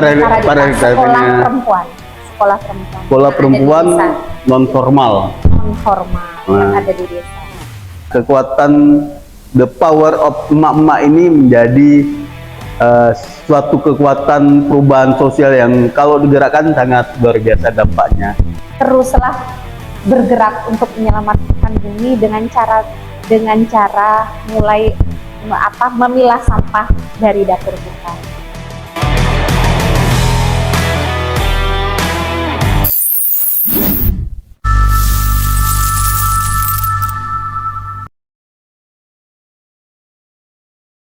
sekolah perempuan. Sekolah perempuan. Sekolah perempuan non formal. Non formal yang ada di desa. Kekuatan the power of emak-emak ini menjadi suatu kekuatan perubahan sosial yang kalau digerakkan sangat luar biasa dampaknya. Teruslah bergerak untuk menyelamatkan bumi dengan cara mulai memilah sampah dari dapur kita.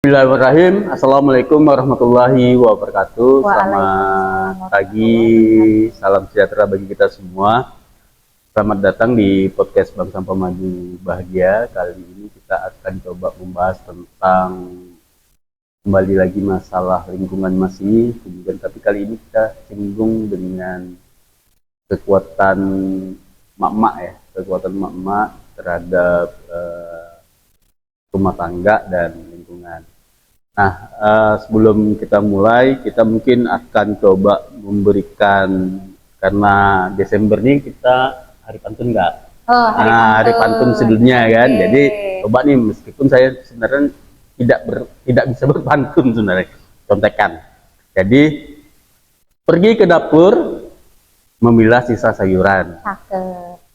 Bismillahirrahmanirrahim. Assalamualaikum warahmatullahi wabarakatuh. Selamat pagi, salam sejahtera bagi kita semua. Selamat datang di podcast Bank Sampah Maju Bahagia. Kali ini kita akan coba membahas tentang kembali lagi masalah lingkungan masih. Kemudian tapi kali ini kita singgung dengan kekuatan mak-mak ya, kekuatan mak-mak terhadap rumah tangga dan lingkungan. Nah, sebelum kita mulai, kita mungkin akan coba memberikan, karena Desember ini kita hari pantun nggak? Oh, hari pantun sedunia kan. Okay. Jadi coba nih, meskipun saya sebenarnya tidak bisa berpantun sebenarnya, contekan. Jadi pergi ke dapur memilah sisa sayuran.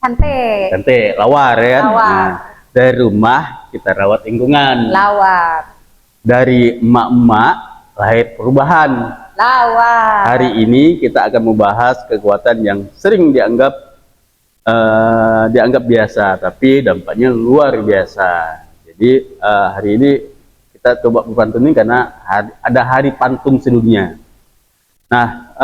Cantik, lawar ya kan. Nah, dari rumah kita rawat lingkungan. Lawar. Dari emak-emak lahir perubahan. Lawar. Hari ini kita akan membahas kekuatan yang sering dianggap biasa, tapi dampaknya luar biasa. Jadi hari ini kita coba berpantun karena ada hari pantun sedunia. Nah,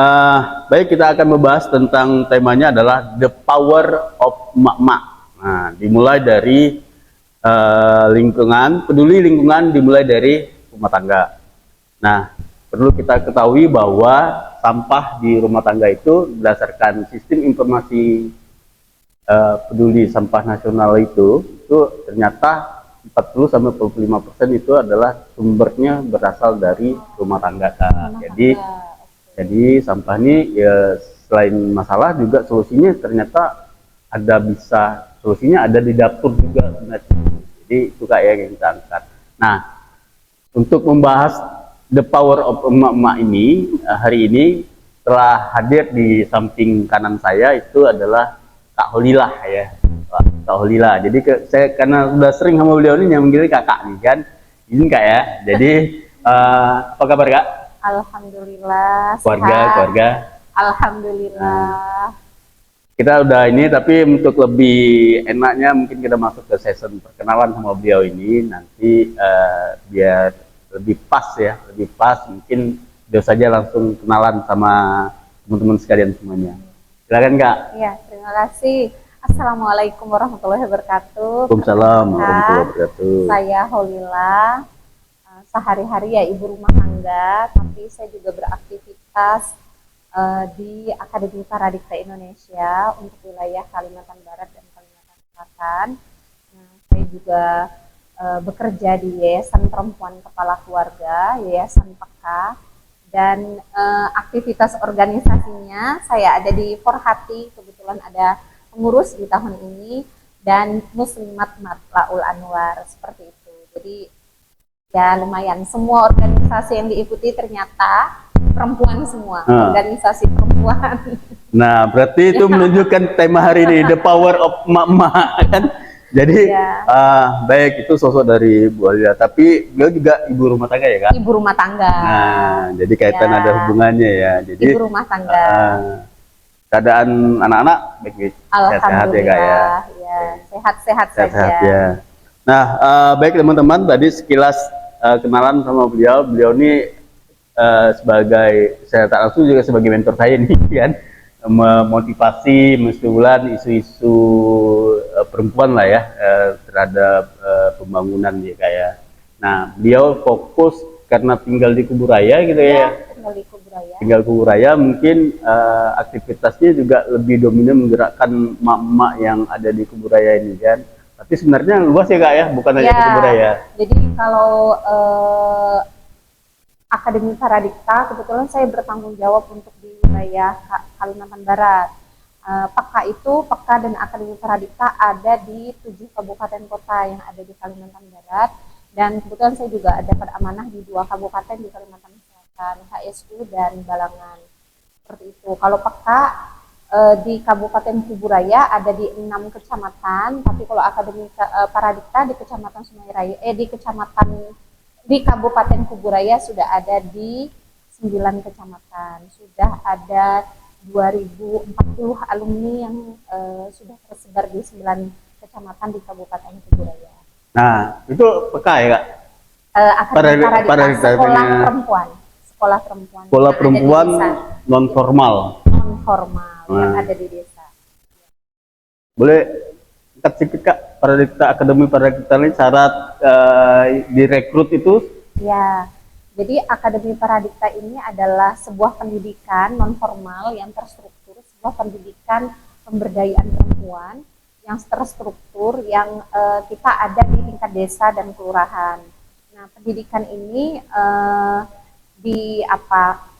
baik, kita akan membahas tentang temanya adalah the power of emak-emak. Nah, dimulai dari lingkungan, peduli lingkungan dimulai dari rumah tangga. Nah, perlu kita ketahui bahwa sampah di rumah tangga itu berdasarkan sistem informasi peduli sampah nasional itu ternyata 40-45% itu adalah sumbernya berasal dari rumah tangga. Jadi sampah ini ya selain masalah juga solusinya ternyata solusinya ada di dapur juga sebenarnya. Jadi itu kayak yang kita angkat. Nah, untuk membahas the power of emak-emak ini, hari ini telah hadir di samping kanan saya itu adalah Kak Holilah ya. Kak Holilah. Jadi saya karena sudah sering sama beliau ini yang manggil kakak nih kan. Ini Kak ya. Jadi apa kabar Kak? Alhamdulillah. Keluarga. Alhamdulillah. Kita udah ini, tapi untuk lebih enaknya mungkin kita masuk ke session perkenalan sama beliau ini nanti biar lebih pas mungkin beliau saja langsung kenalan sama teman-teman sekalian semuanya. Silakan Kak. Iya, terima kasih. Assalamualaikum warahmatullahi wabarakatuh. Waalaikumsalam warahmatullahi wabarakatuh. Saya Holilah, sehari-hari ya ibu rumah tangga, tapi saya juga beraktivitas di Akademi Paradikta Indonesia untuk wilayah Kalimantan Barat dan Kalimantan Selatan. Nah, saya juga bekerja di Yayasan Perempuan Kepala Keluarga, Yayasan PEKA, dan aktivitas organisasinya saya ada di Forhati, kebetulan ada pengurus di tahun ini, dan Muslimat Matlaul Anwar, seperti itu. Jadi ya lumayan, semua organisasi yang diikuti ternyata perempuan semua, organisasi perempuan. Nah, berarti itu menunjukkan tema hari ini, the power of emak-emak kan. Jadi baik, itu sosok dari Bu Holilah, tapi beliau juga ibu rumah tangga ya Kak? Ibu rumah tangga. Nah, jadi kaitan ada hubungannya ya. Jadi ibu rumah tangga. Keadaan anak-anak baik-baik, sehat ya Kak ya? Ya, sehat-sehat saja. Ya. Nah, baik teman-teman, tadi sekilas kenalan sama beliau. Beliau ini sebagai, saya tak langsung juga sebagai mentor saya nih kan, memotivasi, menstimulan isu-isu perempuan lah ya terhadap pembangunan ya kayak. Nah, beliau fokus karena tinggal di Kuburaya gitu ya. Tinggal di Kuburaya mungkin aktivitasnya juga lebih dominan menggerakkan emak-emak yang ada di Kuburaya ini kan. Tapi sebenarnya luas ya Kak ya, bukan hanya di Kuburaya. Jadi kalau Akademi Paradikta, kebetulan saya bertanggung jawab untuk di wilayah Kalimantan Barat. PEKA itu, PEKA dan Akademi Paradikta ada di 7 kabupaten kota yang ada di Kalimantan Barat, dan kebetulan saya juga dapat amanah di 2 kabupaten di Kalimantan Selatan, HSU dan Balangan. Seperti itu. Kalau PEKA di Kabupaten Kuburaya ada di 6 kecamatan, tapi kalau Akademi Paradikta di Kecamatan Sungai Raya, di Kabupaten Kuburaya sudah ada di 9 kecamatan. Sudah ada 2040 alumni yang sudah tersebar di 9 kecamatan di Kabupaten Kuburaya. Nah, itu PK ya, Kak? Akademi Paradikta, sekolah perempuan non formal. Non formal yang ada di desa. Boleh singkat sedikit, Kak, Akademi Paradikta ini syarat direkrut itu? Ya, jadi Akademi Paradikta ini adalah sebuah pendidikan non formal yang terstruktur, sebuah pendidikan pemberdayaan perempuan yang terstruktur, yang kita ada di tingkat desa dan kelurahan. Nah, pendidikan ini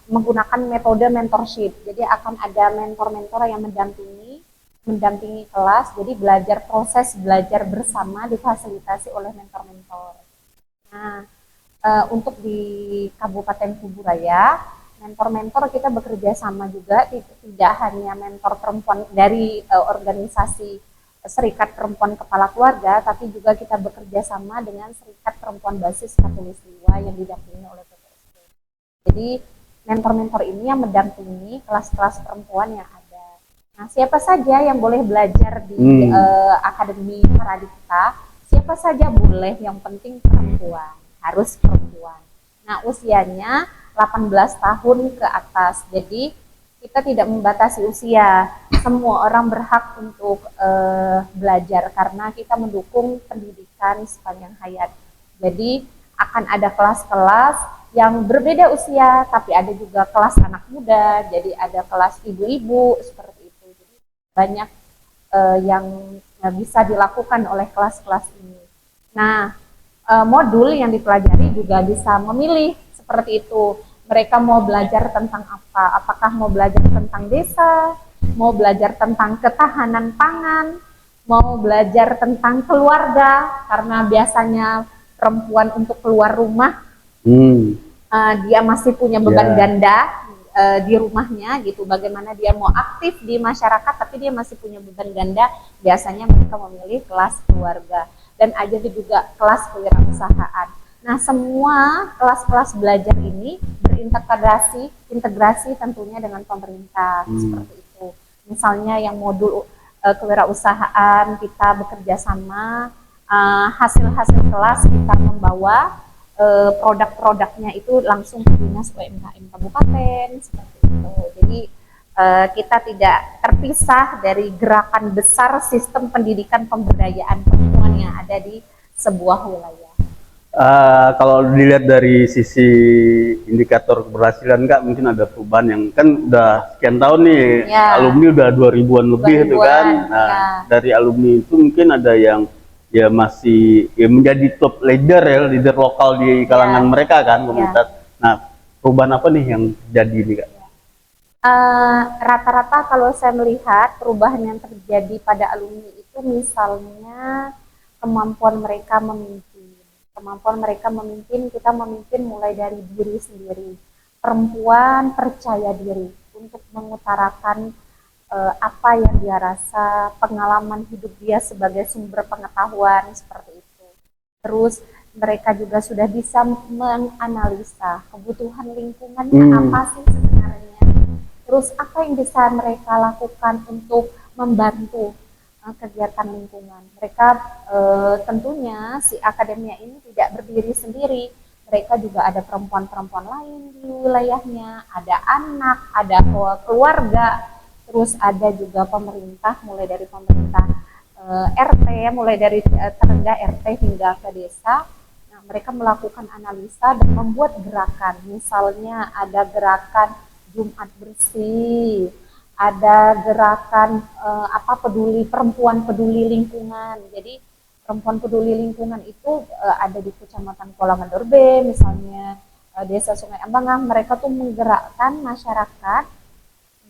menggunakan metode mentorship. Jadi akan ada mentor-mentor yang mendampingi kelas. Jadi proses belajar bersama difasilitasi oleh mentor-mentor. Nah, untuk di Kabupaten Kuburaya, mentor-mentor kita bekerja sama juga, tidak hanya mentor perempuan dari organisasi Serikat Perempuan Kepala Keluarga, tapi juga kita bekerja sama dengan Serikat Perempuan Basis Katulistiwa yang didampingi oleh PPSP. Jadi mentor-mentor ini yang mendampingi kelas-kelas perempuan yang ada. Nah, siapa saja yang boleh belajar di Akademi Paradikta? Siapa saja boleh, yang penting perempuan, harus perempuan. Nah, usianya 18 tahun ke atas. Jadi kita tidak membatasi usia. Semua orang berhak untuk belajar karena kita mendukung pendidikan sepanjang hayat. Jadi akan ada kelas-kelas yang berbeda usia, tapi ada juga kelas anak muda, jadi ada kelas ibu-ibu, seperti itu. Jadi banyak yang bisa dilakukan oleh kelas-kelas ini. Nah, modul yang dipelajari juga bisa memilih seperti itu. Mereka mau belajar tentang apa? Apakah mau belajar tentang desa, mau belajar tentang ketahanan pangan, mau belajar tentang keluarga, karena biasanya perempuan untuk keluar rumah dia masih punya beban ganda di rumahnya gitu. Bagaimana dia mau aktif di masyarakat tapi dia masih punya beban ganda, biasanya mereka memilih kelas keluarga, dan ada juga kelas kewirausahaan. Nah, semua kelas-kelas belajar ini integrasi tentunya dengan pemerintah, seperti itu. Misalnya yang modul kewirausahaan, kita bekerja sama, hasil-hasil kelas kita membawa produk-produknya itu langsung ke dinas UMKM kabupaten, seperti itu. Jadi kita tidak terpisah dari gerakan besar sistem pendidikan pemberdayaan perempuan yang ada di sebuah wilayah. Kalau dilihat dari sisi indikator keberhasilan, Kak, mungkin ada perubahan yang kan udah sekian tahun nih, alumni udah 2000-an lebih itu kan. Nah, dari alumni itu mungkin ada yang ya masih menjadi top leader lokal di kalangan mereka kan, komunitas. Nah, perubahan apa nih yang terjadi nih, Kak? Rata-rata kalau saya melihat perubahan yang terjadi pada alumni itu misalnya kemampuan mereka memimpin, kita memimpin mulai dari diri sendiri. Perempuan percaya diri untuk mengutarakan apa yang dia rasa, pengalaman hidup dia sebagai sumber pengetahuan, seperti itu. Terus mereka juga sudah bisa menganalisa kebutuhan lingkungannya apa sih sebenarnya. Terus apa yang bisa mereka lakukan untuk membantu kegiatan lingkungan. Mereka tentunya si akademia ini tidak berdiri sendiri. Mereka juga ada perempuan-perempuan lain di wilayahnya, ada anak, ada keluarga. Terus ada juga pemerintah, mulai dari pemerintah RT, mulai dari terendah RT hingga ke desa. Nah, mereka melakukan analisa dan membuat gerakan. Misalnya ada gerakan Jumat Bersih, ada gerakan perempuan peduli lingkungan. Jadi perempuan peduli lingkungan itu ada di Kecamatan Kolamandor B, misalnya Desa Sungai Ambangah, mereka tuh menggerakkan masyarakat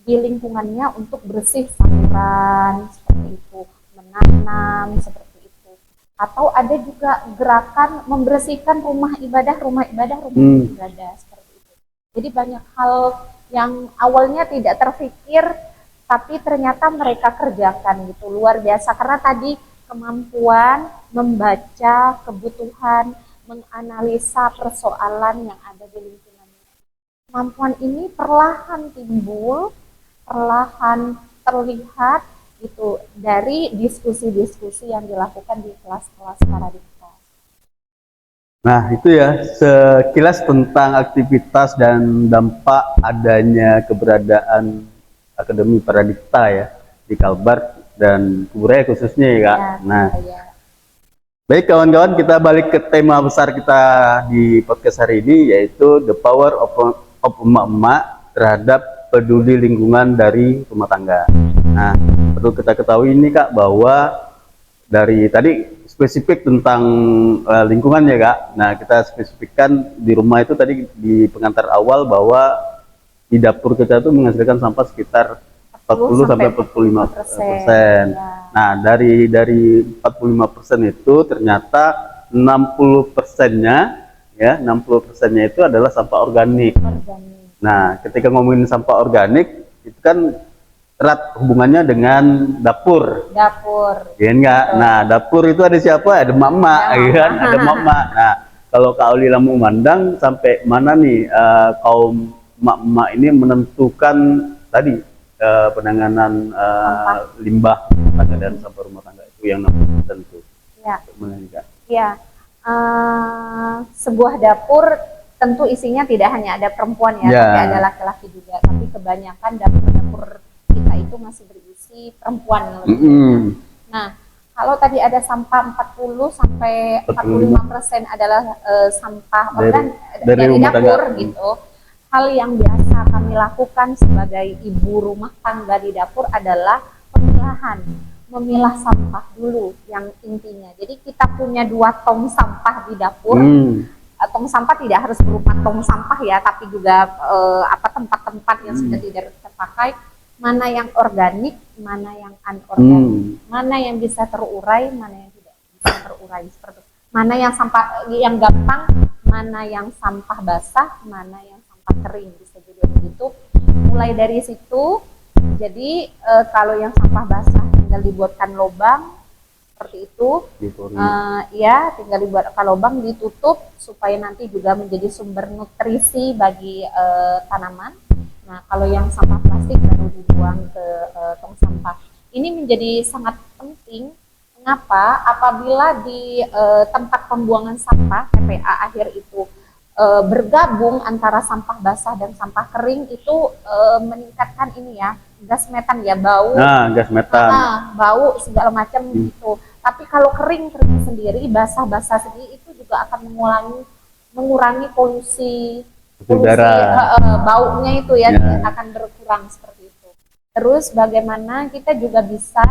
di lingkungannya untuk bersih saluran seperti itu, menanam seperti itu. Atau ada juga gerakan membersihkan rumah ibadah seperti itu. Jadi banyak hal yang awalnya tidak terpikir tapi ternyata mereka kerjakan gitu, luar biasa karena tadi kemampuan membaca kebutuhan, menganalisa persoalan yang ada di lingkungannya. Kemampuan ini perlahan timbul, perlahan terlihat gitu dari diskusi-diskusi yang dilakukan di kelas-kelas paradikta. Nah, itu ya sekilas tentang aktivitas dan dampak adanya keberadaan Akademi Paradikta ya di Kalbar dan Kuburaya khususnya ya Kak. Nah, baik kawan-kawan, kita balik ke tema besar kita di podcast hari ini, yaitu the power of emak-emak terhadap peduli lingkungan dari rumah tangga. Nah, perlu kita ketahui ini Kak, bahwa dari tadi spesifik tentang lingkungan ya Kak. Nah, kita spesifikkan di rumah itu tadi di pengantar awal bahwa di dapur kita itu menghasilkan sampah sekitar 40 sampai 45%. Nah, dari 45% itu ternyata 60%-nya ya, 60%-nya itu adalah sampah organik. Nah, ketika ngomongin sampah organik itu kan erat hubungannya dengan dapur. Ya enggak? Nah, dapur itu ada siapa? Ada mama, ya kan? Ada mama. Nah, kalau Kak Aulila memandang sampai mana nih kaum emak-emak ini menentukan tadi penanganan limbah rumah tangga dan sampah rumah tangga itu yang 60% itu. Ya. Ya. Sebuah dapur tentu isinya tidak hanya ada perempuan ya, tapi ada laki-laki juga. Tapi kebanyakan dapur-dapur kita itu masih berisi perempuan. Nah, kalau tadi ada sampah 40 sampai 45% adalah sampah dari dapur gitu. Hal yang biasa kami lakukan sebagai ibu rumah tangga di dapur adalah pemilahan, memilah sampah dulu yang intinya. Jadi kita punya 2 tong sampah di dapur. Tong sampah tidak harus berupa tong sampah ya, tapi juga tempat-tempat yang sudah tidak terpakai. Mana yang organik, mana yang anorganik, mana yang bisa terurai, mana yang tidak bisa terurai seperti itu. Mana yang sampah yang gampang, mana yang sampah basah, mana yang kering, bisa jadi begitu. Mulai dari situ, jadi kalau yang sampah basah tinggal dibuatkan lubang seperti itu, ya tinggal dibuatkan lubang, ditutup supaya nanti juga menjadi sumber nutrisi bagi tanaman. Nah, kalau yang sampah plastik baru dibuang ke tong sampah. Ini menjadi sangat penting. Mengapa? Apabila di tempat pembuangan sampah TPA akhir itu bergabung antara sampah basah dan sampah kering itu meningkatkan ini ya, gas metan ya, bau. Nah, gas metan. Bau segala macam gitu. Tapi kalau kering sendiri, basah sendiri itu juga akan mengurangi polusi baunya itu ya, akan berkurang seperti itu. Terus bagaimana kita juga bisa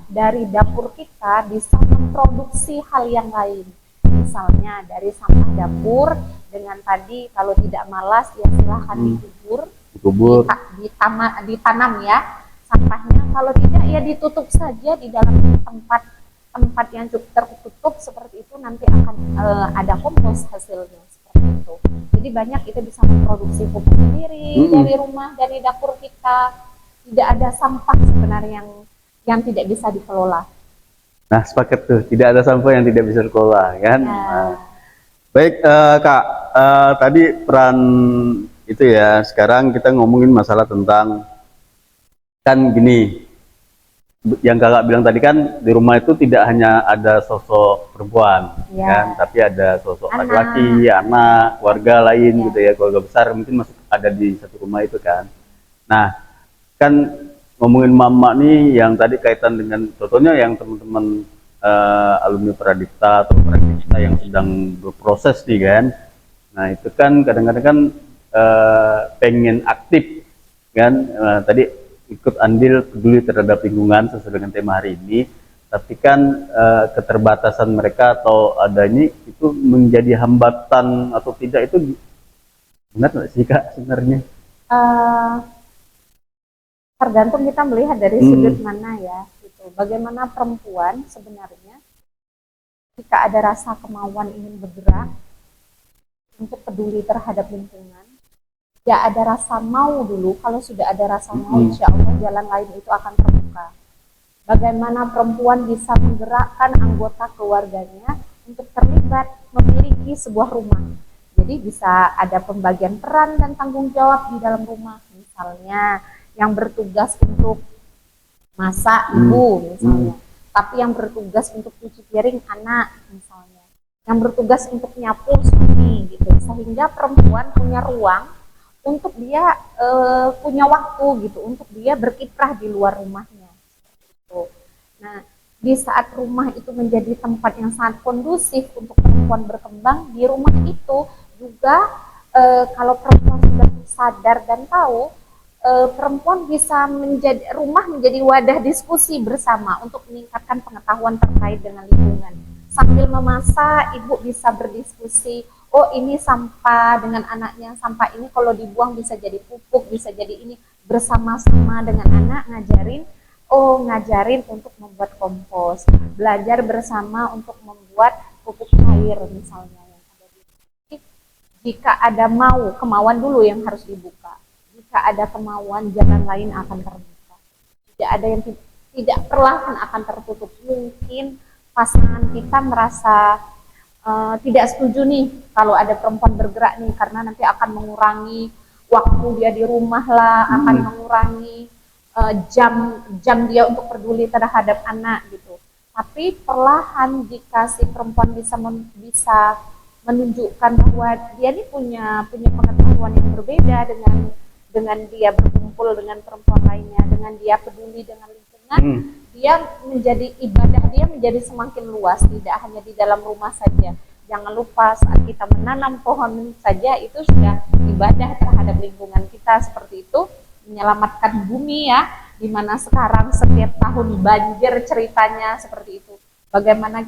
dari dapur kita bisa memproduksi hal yang lain. Misalnya dari sampah dapur dengan tadi kalau tidak malas ya silahkan dikubur, ditanam ya sampahnya. Kalau tidak ya ditutup saja di dalam tempat yang cukup tertutup seperti itu, nanti akan ada kompos hasilnya seperti itu. Jadi banyak kita bisa memproduksi pupuk sendiri dari rumah, dari dapur kita. Tidak ada sampah sebenarnya yang tidak bisa dikelola. Nah, sepakat tuh, tidak ada sampah yang tidak bisa dikelola kan. Nah, baik Kak, tadi peran itu ya. Sekarang kita ngomongin masalah tentang, kan gini, yang Kakak bilang tadi kan di rumah itu tidak hanya ada sosok perempuan kan, tapi ada sosok laki-laki, anak, keluarga lain gitu ya, keluarga besar mungkin masuk ada di satu rumah itu kan. Nah, kan ngomongin mama nih yang tadi kaitan dengan contohnya yang teman-teman alumni Paradikta atau Paradikta yang sedang berproses nih kan. Nah, itu kan kadang-kadang kan pengen aktif kan, tadi ikut andil peduli terhadap lingkungan sesuai dengan tema hari ini, tapi kan keterbatasan mereka atau adanya itu menjadi hambatan atau tidak itu Benar nggak sih Kak sebenarnya? Eh, Tergantung kita melihat dari sudut Hmm. mana ya, gitu. Bagaimana perempuan sebenarnya jika ada rasa kemauan ingin bergerak untuk peduli terhadap lingkungan, ya ada rasa mau dulu. Kalau sudah ada rasa mau, Hmm. insya Allah jalan lain itu akan terbuka. Bagaimana perempuan bisa menggerakkan anggota keluarganya untuk terlibat memiliki sebuah rumah. Jadi bisa ada pembagian peran dan tanggung jawab di dalam rumah. Misalnya yang bertugas untuk masak ibu Hmm. misalnya, tapi yang bertugas untuk cuci piring anak misalnya, yang bertugas untuk nyapu suami gitu, sehingga perempuan punya ruang untuk dia punya waktu gitu untuk dia berkiprah di luar rumahnya gitu. Nah, di saat rumah itu menjadi tempat yang sangat kondusif untuk perempuan berkembang, di rumah itu juga kalau perempuan sudah sadar dan tahu, perempuan bisa menjadi rumah menjadi wadah diskusi bersama untuk meningkatkan pengetahuan terkait dengan lingkungan. Sambil memasak, ibu bisa berdiskusi, oh ini sampah dengan anaknya, sampah ini kalau dibuang bisa jadi pupuk, bisa jadi ini, bersama-sama dengan anak ngajarin, oh ngajarin untuk membuat kompos, belajar bersama untuk membuat pupuk cair misalnya yang ada di. Jika ada mau, kemauan dulu yang harus dibuka. Jika ada kemauan, jalan lain akan terbuka. Tidak ada yang tidak perlahan akan tertutup. Mungkin pasangan kita merasa tidak setuju nih kalau ada perempuan bergerak nih karena nanti akan mengurangi waktu dia di rumah lah, akan mengurangi jam jam dia untuk peduli terhadap anak gitu. Tapi perlahan jika si perempuan bisa menunjukkan bahwa dia ini punya pengetahuan yang berbeda dengan dia berkumpul dengan perempuan lainnya, dengan dia peduli dengan lingkungan, dia menjadi ibadah dia menjadi semakin luas, tidak hanya di dalam rumah saja. Jangan lupa saat kita menanam pohon saja itu sudah ibadah terhadap lingkungan kita, seperti itu menyelamatkan bumi ya, dimana sekarang setiap tahun banjir ceritanya seperti itu. Bagaimana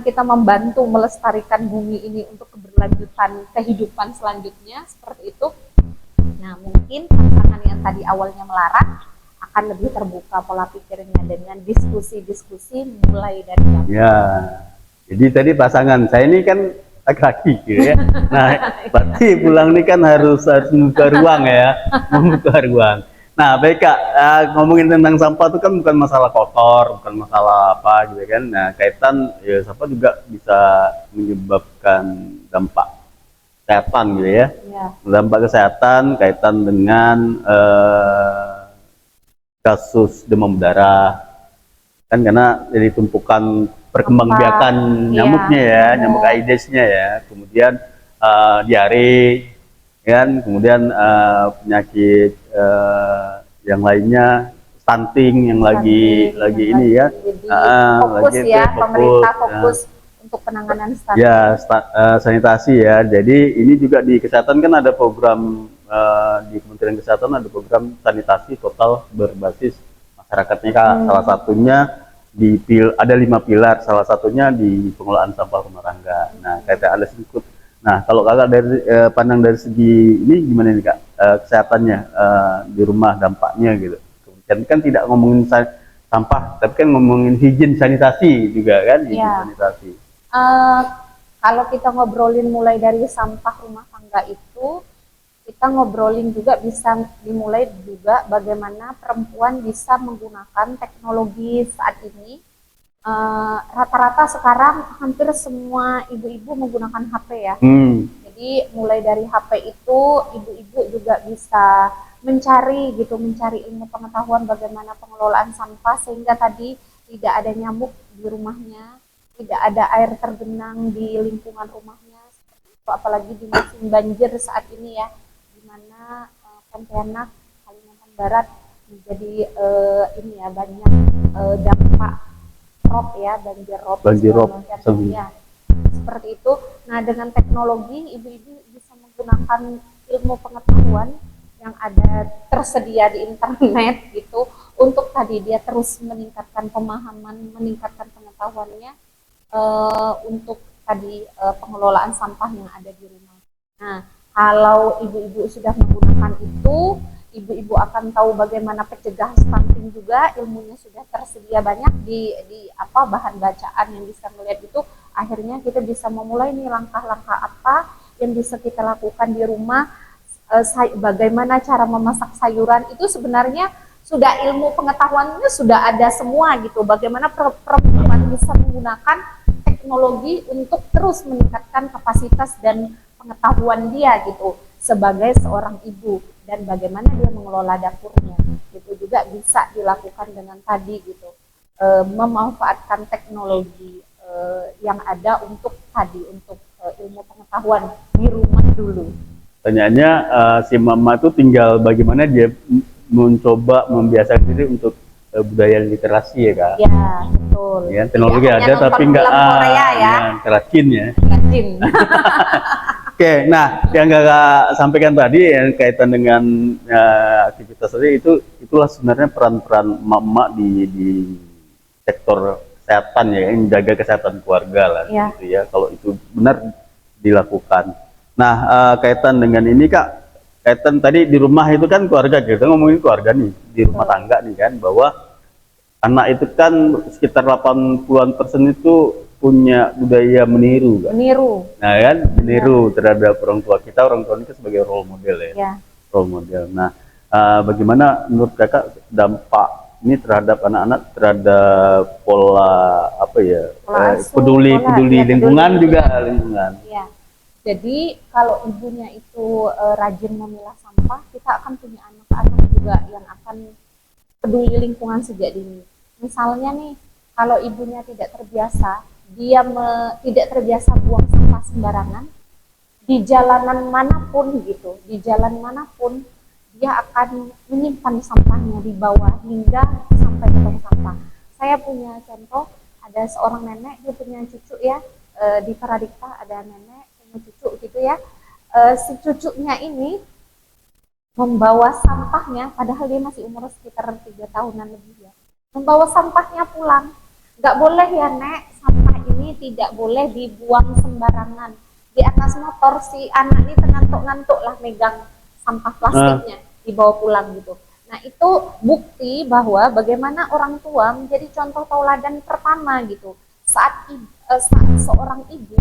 kita membantu melestarikan bumi ini untuk keberlanjutan kehidupan selanjutnya seperti itu. Nah, mungkin tantangan yang tadi awalnya melarang akan lebih terbuka pola pikirnya dengan diskusi-diskusi mulai dari dapur. Ya, jadi tadi pasangan saya ini kan laki-laki gitu ya. Nah, berarti pulang ini kan harus membuka ruang ya, membuka ruang. Nah, baik Kak, ngomongin tentang sampah itu kan bukan masalah kotor, bukan masalah apa gitu kan. Nah, kaitan ya sampah juga bisa menyebabkan dampak kesehatan gitu ya. Ya, Dampak kesehatan kaitan dengan kasus demam berdarah, kan karena jadi tumpukan perkembangbiakan nyamuknya ya, nyamuk Aedesnya ya, kemudian diare, kan, kemudian penyakit yang lainnya, stunting yang lagi ini ya, fokus lagi ya, fokus, pemerintah fokus untuk penanganan stunting. ya sanitasi ya. Jadi ini juga di kesehatan kan ada program di Kementerian Kesehatan ada program sanitasi total berbasis masyarakatnya Kak. Salah satunya ada 5 pilar, salah satunya di pengelolaan sampah rumah tangga. Nah, kata ada sedikit. Nah, kalau kakak dari pandang dari segi ini gimana nih Kak, kesehatannya di rumah dampaknya gitu. Dan kan tidak ngomongin sampah, tapi kan ngomongin higien sanitasi juga kan, higien sanitasi. Uh, Kalau kita ngobrolin mulai dari sampah rumah tangga itu, kita ngobrolin juga bisa dimulai juga bagaimana perempuan bisa menggunakan teknologi saat ini. Rata-rata sekarang hampir semua ibu-ibu menggunakan HP ya. Jadi mulai dari HP itu ibu-ibu juga bisa mencari ilmu pengetahuan bagaimana pengelolaan sampah sehingga tadi tidak ada nyamuk di rumahnya, tidak ada air tergenang di lingkungan rumahnya, apalagi di musim banjir saat ini ya, di mana Pontianak, Kalimantan Barat menjadi ini ya banyak dampak rob ya, banjir rob ya, seperti itu. Nah, dengan teknologi ibu-ibu bisa menggunakan ilmu pengetahuan yang ada tersedia di internet gitu untuk tadi dia terus meningkatkan pemahaman, meningkatkan pengetahuannya untuk tadi pengelolaan sampah yang ada di rumah. Nah, kalau ibu-ibu sudah menggunakan itu, ibu-ibu akan tahu bagaimana pencegah stunting juga, ilmunya sudah tersedia banyak di apa bahan bacaan yang bisa melihat itu. Akhirnya kita bisa memulai nih langkah-langkah apa yang bisa kita lakukan di rumah, bagaimana cara memasak sayuran itu sebenarnya sudah ilmu pengetahuannya sudah ada semua gitu. Bagaimana perempuan bisa menggunakan teknologi untuk terus meningkatkan kapasitas dan pengetahuan dia gitu sebagai seorang ibu, dan bagaimana dia mengelola dapurnya itu juga bisa dilakukan dengan tadi gitu, memanfaatkan teknologi yang ada untuk tadi untuk ilmu pengetahuan di rumah dulu. Pertanyaannya si mama itu tinggal bagaimana dia mencoba membiasakan diri untuk budaya literasi ya kak. Ya betul. Ya, teknologi jadi, ada tapi nggak Korea ya. rajin ya. Rajin. Oke, nah yang kakak sampaikan tadi yang kaitan dengan aktivitas tadi itulah sebenarnya peran-peran emak-emak di sektor kesehatan ya, yang menjaga kesehatan keluarga lah, ya. gitu ya. Kalau itu benar dilakukan. Nah kaitan dengan ini kak, kaitan tadi di rumah itu kan keluarga, kita ngomongin keluarga nih di rumah tangga nih kan, bahwa anak itu kan sekitar 80% itu punya budaya meniru kan? Meniru. Nah kan meniru terhadap orang tua kita, orang tua itu sebagai role model ya. Role model. Nah bagaimana menurut kakak dampak ini terhadap anak-anak terhadap pola apa ya, peduli lingkungan juga lingkungan. Ya. Jadi kalau ibunya itu rajin memilah sampah, kita akan punya anak-anak juga yang akan peduli lingkungan sejak dini. Misalnya nih, kalau ibunya tidak terbiasa, dia tidak terbiasa buang sampah sembarangan, di jalanan manapun gitu, di jalan manapun, dia akan menyimpan sampahnya di bawah hingga sampai ke tong sampah. Saya punya contoh, ada seorang nenek, dia punya cucu ya, di Paradikta ada nenek punya cucu gitu ya, si cucunya ini membawa sampahnya, padahal dia masih umur sekitar 3 tahunan lebih ya, membawa sampahnya pulang. Nggak boleh ya nek, sampah ini tidak boleh dibuang sembarangan. Di atas motor si anak ini ngantuk-ngantuk lah megang sampah plastiknya, dibawa pulang gitu. Nah itu bukti bahwa bagaimana orang tua menjadi contoh tauladan pertama gitu. Saat seorang ibu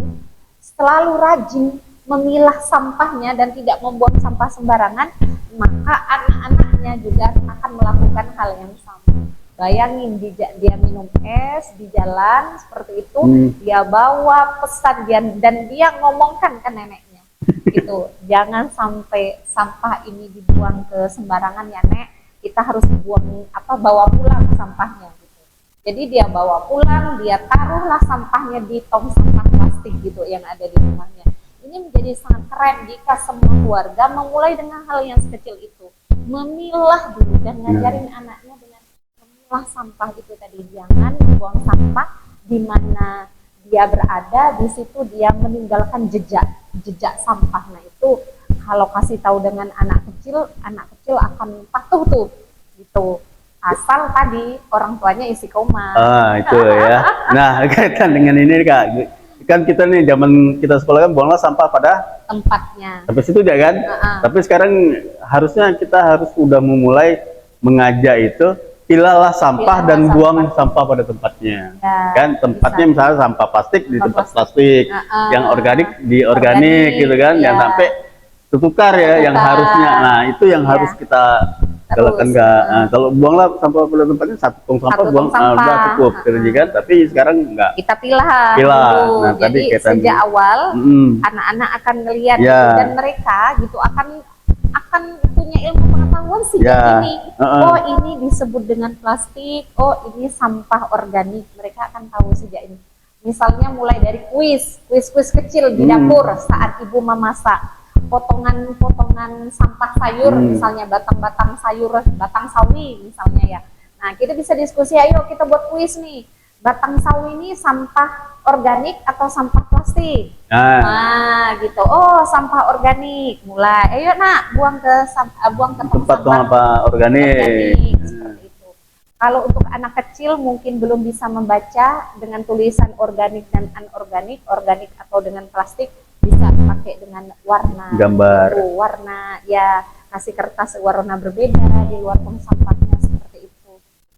selalu rajin memilah sampahnya dan tidak membuang sampah sembarangan, maka anak-anaknya juga akan melakukan hal yang sama. Bayangin dia minum es di jalan seperti itu, dia bawa pesan dan dia ngomongkan ke neneknya gitu, jangan sampai sampah ini dibuang ke sembarangan ya nek, kita harus bawa pulang sampahnya gitu. Jadi dia bawa pulang, dia taruhlah sampahnya di tong sampah plastik gitu yang ada di rumahnya. Ini menjadi sangat keren jika semua keluarga memulai dengan hal yang sekecil itu, memilah dulu dan ngajarin anaknya dengan memilah sampah itu tadi. Jangan membuang sampah di mana dia berada, di situ dia meninggalkan jejak sampah. Nah itu kalau kasih tahu dengan anak kecil akan patuh tuh gitu. Asal tadi orang tuanya isi koma. Itu ya. Nah kaitan dengan ini kak, kan kita nih zaman kita sekolah kan buanglah sampah pada tempatnya. Sampai situ ya kan. Tapi sekarang harusnya kita harus udah memulai mengajak itu, pilahlah sampah dan buang sampah pada tempatnya. Kan tempatnya bisa. Misalnya sampah plastik di tempat plastik, yang organik di organik gitu kan. Yang sampai tertukar ya yang harusnya. Nah itu yang harus kita lakukan. Kalau buanglah sampah pada tempatnya, satu tong sampah buang udah cukup kan. Tapi sekarang enggak, kita pilah. Nah, jadi sejak awal anak-anak akan melihat dan mereka gitu akan punya ilmu pengetahuan sejak ini. Oh ini disebut dengan plastik, oh ini sampah organik, mereka akan tahu sejak ini. Misalnya mulai dari kuis kecil di dapur saat ibu memasak, potongan sampah sayur, misalnya batang sayur, batang sawi misalnya ya. Nah kita bisa diskusi, ayo kita buat kuis nih, batang sawi ini sampah organik atau sampah plastik? Nah gitu, oh sampah organik, mulai, ayo nak buang ke tempat sampah organik. Seperti itu. Kalau untuk anak kecil mungkin belum bisa membaca dengan tulisan organik dan anorganik, organik atau dengan plastik, bisa pakai dengan warna Gambar. biru, warna ya, kasih kertas warna berbeda di luar tong sampahnya seperti itu.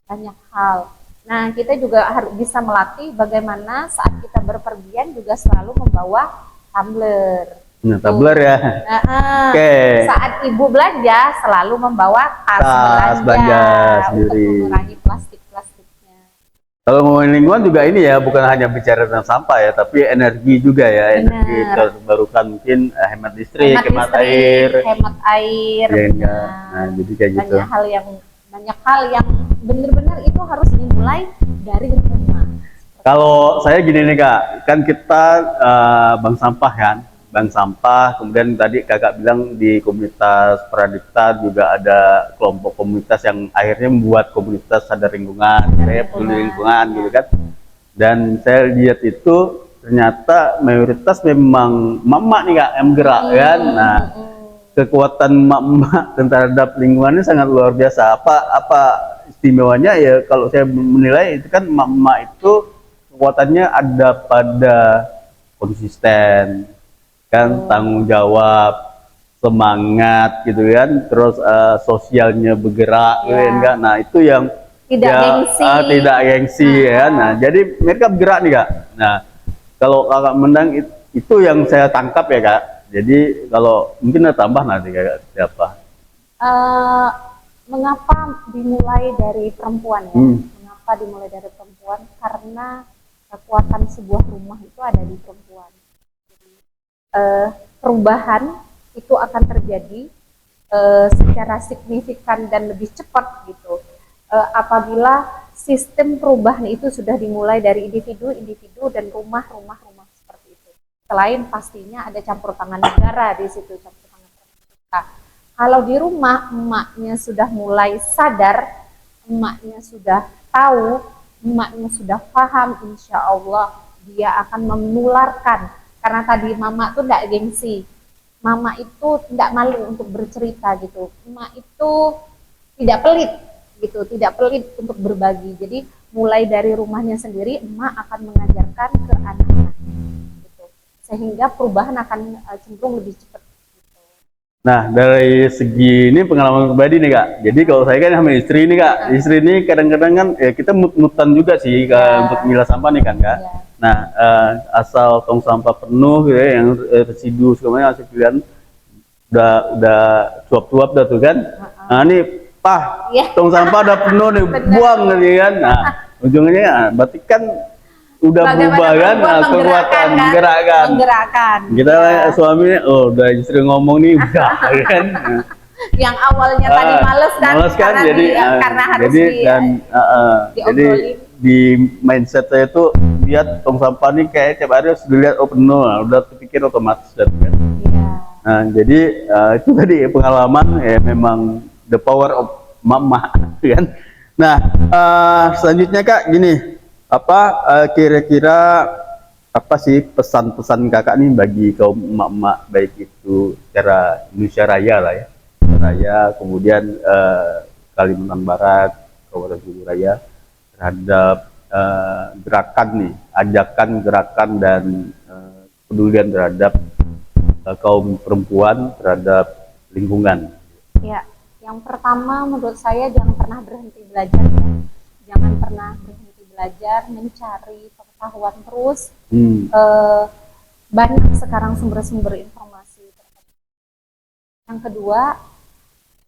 Banyak hal. Nah, kita juga harus bisa melatih bagaimana saat kita berpergian juga selalu membawa tumbler. Nah, tumbler ya. Oke. Saat ibu belanja selalu membawa tas belanja untuk sendiri. mengurangi plastiknya. Kalau ngomongin lingkungan juga ini ya, bukan hanya bicara tentang sampah ya, tapi energi juga ya. Bener. Energi terbarukan, mungkin hemat listrik, hemat air. Hemat air. Ya, nah, jadi kayak gitu. Banyak hal yang benar-benar itu harus dimulai dari rumah. Kalau saya gini nih Kak, kan kita bank sampah kan, bank sampah, kemudian tadi Kakak bilang di komunitas Pradipta juga ada kelompok komunitas yang akhirnya membuat komunitas sadar lingkungan, saya peduli lingkungan gitu kan. Dan saya lihat itu ternyata mayoritas memang mama nih Kak yang gerak kan. Nah, kekuatan emak-emak terhadap lingkungannya sangat luar biasa. Apa istimewanya ya, kalau saya menilai itu kan emak-emak itu kekuatannya ada pada konsisten kan, tanggung jawab, semangat gitu kan, terus sosialnya bergerak gitu kan. Nah, itu yang tidak gengsi ya. Nah, jadi mereka bergerak nih Kak. Nah, kalau Kakak menang itu yang saya tangkap ya Kak. Jadi kalau mungkin ada tambah nanti Kakak siapa? Mengapa dimulai dari perempuan ya? Mengapa dimulai dari perempuan? Karena kekuatan sebuah rumah itu ada di perempuan. Perubahan itu akan terjadi secara signifikan dan lebih cepat gitu. Apabila sistem perubahan itu sudah dimulai dari individu dan rumah seperti itu. Selain pastinya ada campur tangan negara di situ, campur tangan pemerintah. Kalau di rumah emaknya sudah mulai sadar, emaknya sudah tahu, emaknya sudah paham, insya Allah dia akan menularkan. Karena tadi mama tuh tidak gengsi, mama itu tidak malu untuk bercerita gitu, emak itu tidak pelit gitu, tidak pelit untuk berbagi. Jadi mulai dari rumahnya sendiri, emak akan mengajarkan ke anak-anak gitu. Sehingga perubahan akan cenderung lebih cepat. Nah, dari segi ini pengalaman pribadi nih Kak. Jadi kalau saya kan sama istri nih Kak, istri ini kadang-kadang kan ya kita mut-mutan juga sih untuk milah sampah nih kan Kak. Nah, asal tong sampah penuh gitu ya, yang residu semuanya hasil pilihan udah cuap-cuap dah tuh kan. Nah, ini tong sampah udah penuh nih, buang gitu kan. Nah, ujungnya berarti kan udah berubah kan, kekuatan menggerakkan. Kita suami udah istri ngomong nih udah kan. Yang awalnya tadi males kan, karena harus jadi di mindset saya itu lihat tong sampah nih kayak tiap hari harus dilihat penuh, udah terpikir otomatis kan. Nah, jadi itu tadi pengalaman ya, memang the power of mama kan. Nah, selanjutnya Kak gini, kira-kira apa sih pesan-pesan Kakak nih bagi kaum emak-emak, baik itu secara Indonesia Raya lah ya, Raya, kemudian Kalimantan Barat, Kabupaten Bogor Raya, terhadap gerakan nih, ajakan gerakan dan pedulian terhadap kaum perempuan terhadap lingkungan. Ya, yang pertama menurut saya jangan pernah berhenti belajar ya, jangan pernah berhenti belajar, mencari pengetahuan terus. Banyak sekarang sumber-sumber informasi. Yang kedua,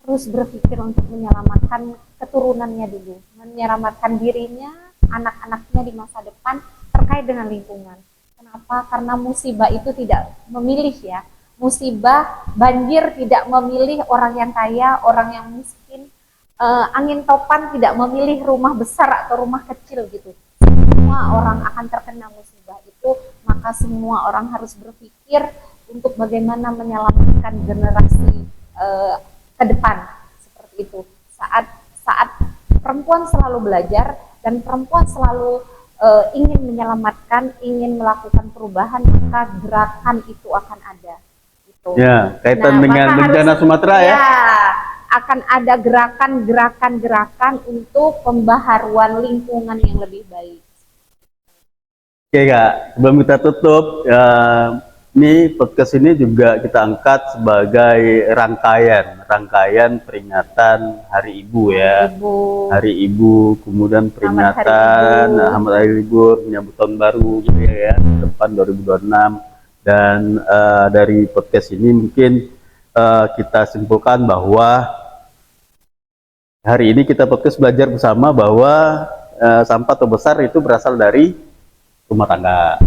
terus berpikir untuk menyelamatkan keturunannya dulu, menyelamatkan dirinya, anak-anaknya di masa depan terkait dengan lingkungan. Kenapa? Karena musibah itu tidak memilih ya. Musibah banjir tidak memilih orang yang kaya, orang yang miskin. Angin topan tidak memilih rumah besar atau rumah kecil gitu. Semua orang akan terkena musibah itu, maka semua orang harus berpikir untuk bagaimana menyelamatkan generasi ke depan seperti itu. Saat perempuan selalu belajar dan perempuan selalu ingin menyelamatkan, ingin melakukan perubahan, maka gerakan itu akan ada. Gitu. Ya, kaitan dengan bencana Sumatera ya. Akan ada gerakan-gerakan untuk pembaharuan lingkungan yang lebih baik. Oke Kak, sebelum kita tutup, ini podcast ini juga kita angkat sebagai rangkaian peringatan Hari Ibu ya. Hari Ibu, kemudian peringatan Selamat Hari Libur, menyambut tahun baru gitu ya, depan 2026. Dan dari podcast ini mungkin kita simpulkan bahwa hari ini kita podcast belajar bersama bahwa sampah terbesar itu berasal dari rumah tangga.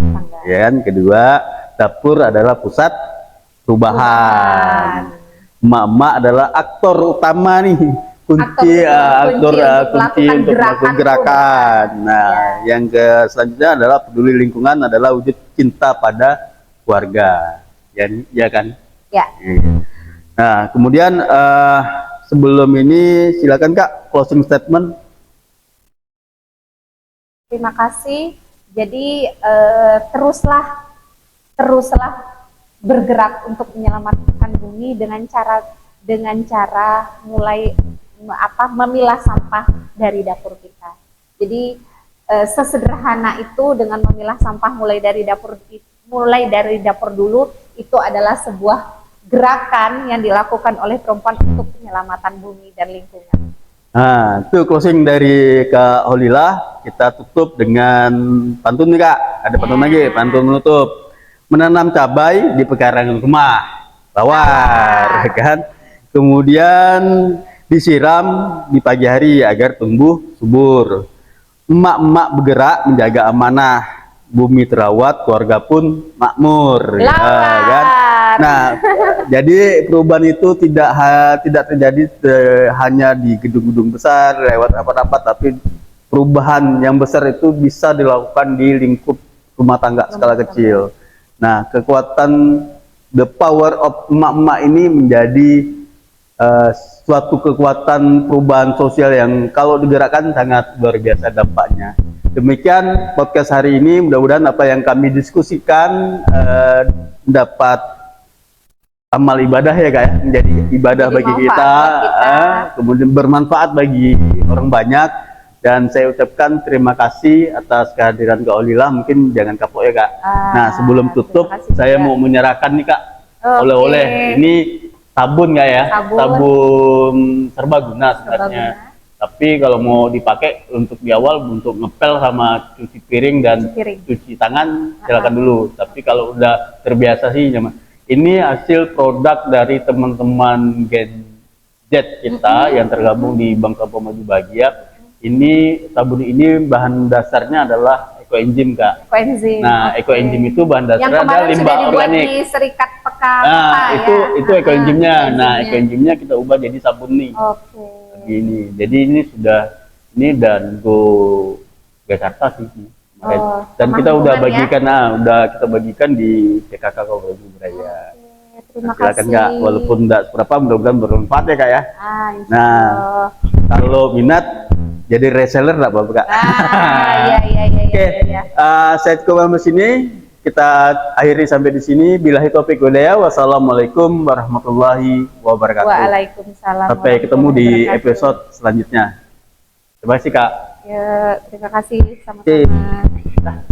Ya kan? Kedua, dapur adalah pusat perubahan. Emak-emak adalah aktor utama nih, kunci untuk melakukan gerakan. Nah, yang selanjutnya adalah peduli lingkungan adalah wujud cinta pada keluarga. Ya kan? Ya. Nah, kemudian sebelum ini silakan Kak closing statement. Terima kasih. Jadi teruslah bergerak untuk menyelamatkan bumi dengan cara mulai memilah sampah dari dapur kita. Jadi sesederhana itu dengan memilah sampah mulai dari dapur dulu, itu adalah sebuah gerakan yang dilakukan oleh perempuan untuk penyelamatan bumi dan lingkungan. Nah, itu closing dari Kak Holila. Kita tutup dengan pantun nih Kak. Ada pantun lagi, pantun menutup. Menanam cabai di pekarangan rumah, tawar, kan? Kemudian disiram di pagi hari agar tumbuh subur. Emak-emak bergerak menjaga amanah, bumi terawat, keluarga pun makmur. Ya, kan? Nah, jadi perubahan itu tidak terjadi hanya di gedung-gedung besar lewat rapat-rapat, tapi perubahan yang besar itu bisa dilakukan di lingkup rumah tangga skala kecil. Nah, kekuatan the power of emak-emak ini menjadi suatu kekuatan perubahan sosial yang kalau digerakkan sangat luar biasa dampaknya. Demikian podcast hari ini, mudah-mudahan apa yang kami diskusikan dapat amal ibadah ya Kak ya, menjadi ibadah bagi kita, kemudian bermanfaat bagi orang banyak. Dan saya ucapkan terima kasih atas kehadiran Kak Holila. Mungkin jangan kapok ya Kak. Nah, sebelum tutup saya mau menyerahkan nih Kak oleh-oleh. Ini sabun nggak ya? Sabun serbaguna sebenarnya. Tapi kalau mau dipakai untuk di awal untuk ngepel sama cuci piring dan cuci tangan silakan dulu. Tapi kalau udah terbiasa sih nyaman. Ini hasil produk dari teman-teman Gadget kita yang tergabung di Bangka Maju Bahagia. Ini sabun ini bahan dasarnya adalah ekoenzim Kak. Ekoenzim. Nah, ekoenzim itu bahan dasarnya adalah limbah organik. Di Serikat Peka. Nah, itu ekoenzimnya. Nah, ekoenzimnya kita ubah jadi sabun nih. Oke. Begini. Jadi ini dan Go Jakarta sih. Dan kita udah bagikan, kita bagikan di PKK Kabupaten Beraya. Terima silakan kasih. Kak, walaupun tidak seberapa, mudah-mudahan bermanfaat ya Kak ya. Nah, kalau minat jadi reseller enggak apa-apa Kak. Oke. Saya cukup sampai sini. Kita akhiri sampai di sini. Billahi taufiq walhidayah. Wassalamualaikum warahmatullahi wabarakatuh. Waalaikumsalam. Sampai ketemu di episode selanjutnya. Terima kasih Kak. Ya, terima kasih sama-sama.